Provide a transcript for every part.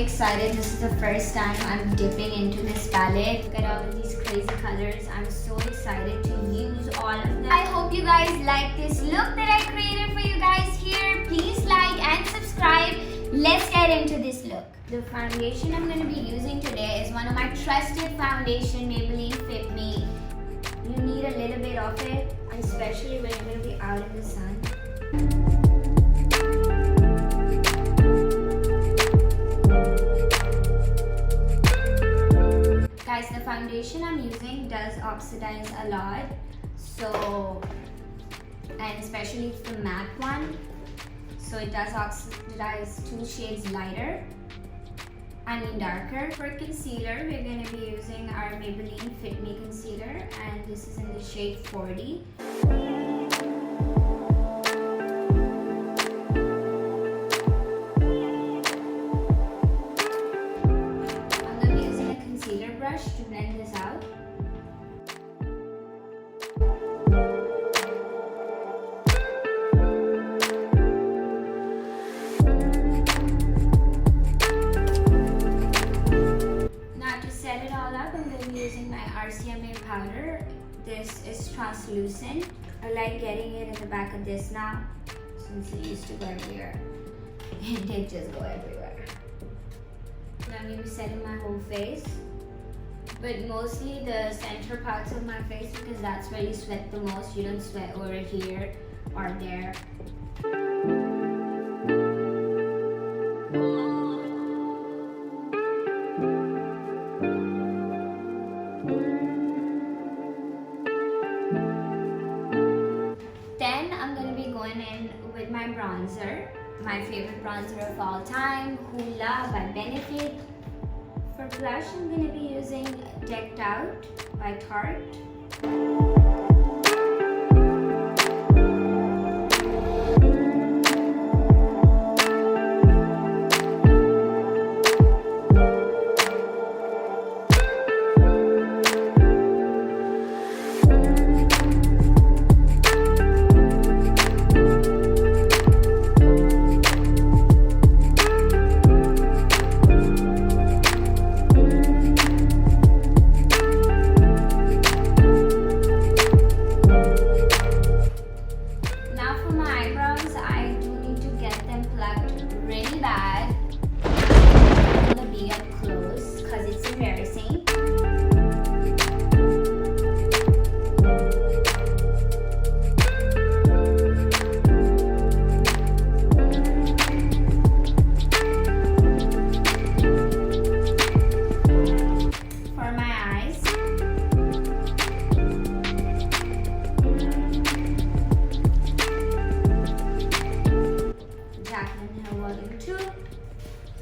excited. This is the first time I'm dipping into this palette. Look at all of these crazy colors. I'm so excited to use all of them. I hope you guys like this look that I created for you guys here. Please like and subscribe. Let's get into this look. The foundation I'm going to be using today is one of my trusted foundation, Maybelline Fit Me. You need a little bit of it, especially when you're going to be out in the sun. Guys, the foundation I'm using does oxidize a lot, and especially it's the matte one, so it does oxidize 2 shades lighter, darker. For concealer, we're going to be using our Maybelline Fit Me concealer, and this is in the shade 40. To blend this out. Now to set it all up, I'm going to be using my RCMA powder. This is translucent. I like getting it in the back of this now, since it used to go everywhere. It did just go everywhere. Now I'm going to be setting my whole face, but mostly the center parts of my face, because that's where you sweat the most. You don't sweat over here or there. Then I'm going to be going in with my bronzer, my favorite bronzer of all time, Hoola by Benefit. For blush, I'm going to be using Decked Out by Tarte.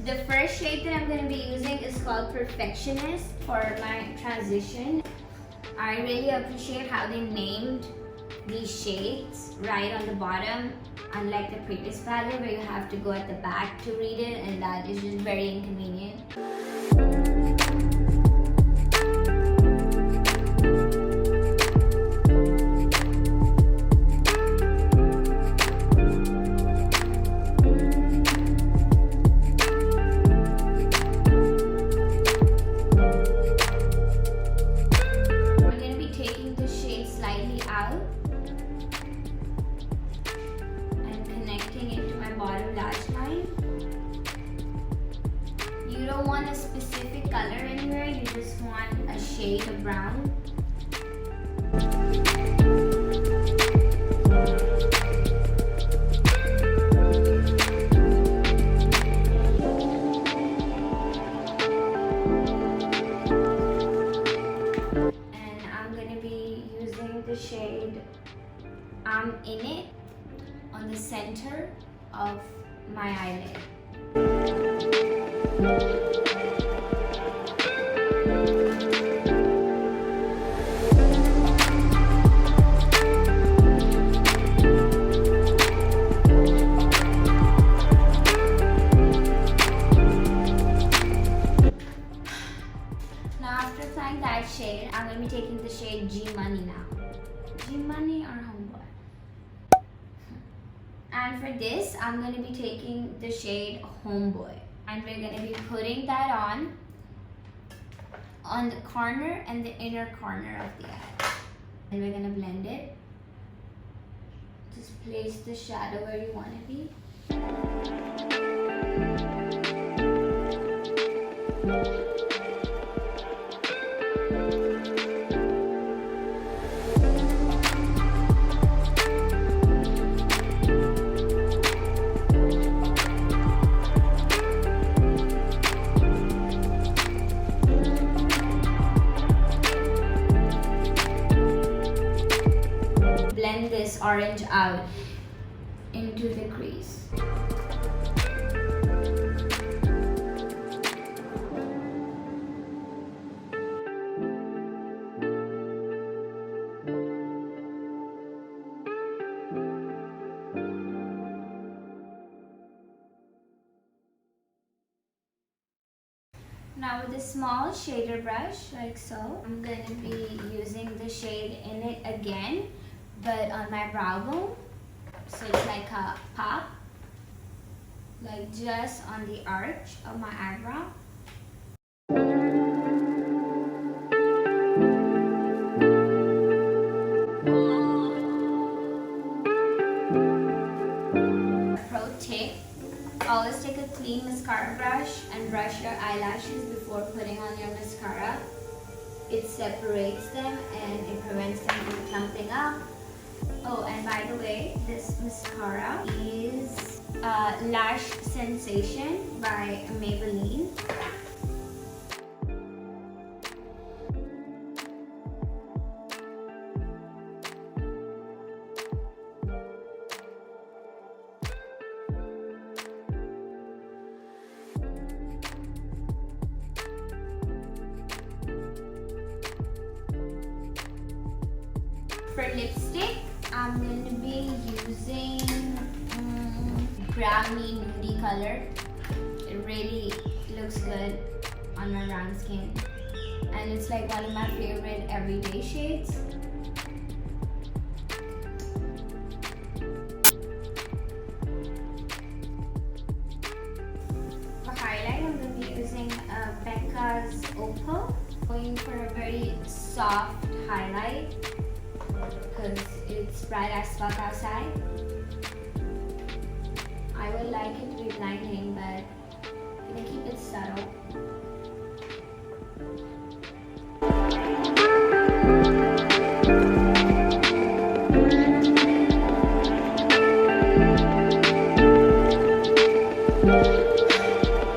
The first shade that I'm going to be using is called Perfectionist for my transition. I really appreciate how they named these shades right on the bottom, unlike the previous palette where you have to go at the back to read it, and that is just very inconvenient. You don't want a specific color anywhere, you just want a shade of brown. And I'm going to be using the shade I'm In It on the center of my eyelid. Now after applying that shade, I'm going to be taking the shade G Money now. G Money or Homeboy? And for this, I'm going to be taking the shade Homeboy. And we're going to be putting that on the corner and the inner corner of the eye. And we're going to blend it. Just place the shadow where you want to be. Blend this orange out into the crease. Now with a small shader brush, like so, I'm going to be using the shade in it again, but on my brow bone. So it's like a pop, like just on the arch of my eyebrow. Pro tip, always take a clean mascara brush and brush your eyelashes before putting on your mascara. It separates them and it prevents them from clumping up. Oh, and by the way, this mascara is Lash Sensation by Maybelline. For lipstick, I'm going to be using GLAM Nudie color. It really looks good on my brown skin. And it's like one of my favorite everyday shades. For highlight, I'm going to be using Becca's Opal. Going for a very soft highlight, because it's bright as fuck outside. I would like it to be blinding, but I'm gonna keep it subtle.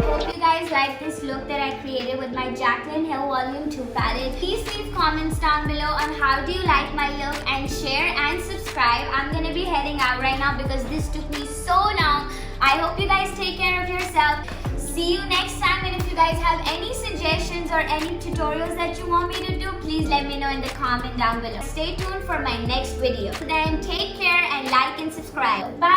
Hope you guys like this look that I created with my Jaclyn Hill Volume 2 palette. Please leave comments down below on how do you like my look, and share and subscribe. I'm gonna be heading out right now because this took me so long. I hope you guys take care of yourself. See you next time, and if you guys have any suggestions or any tutorials that you want me to do, please let me know in the comment down below. Stay tuned for my next video. Then take care and like and subscribe. Bye.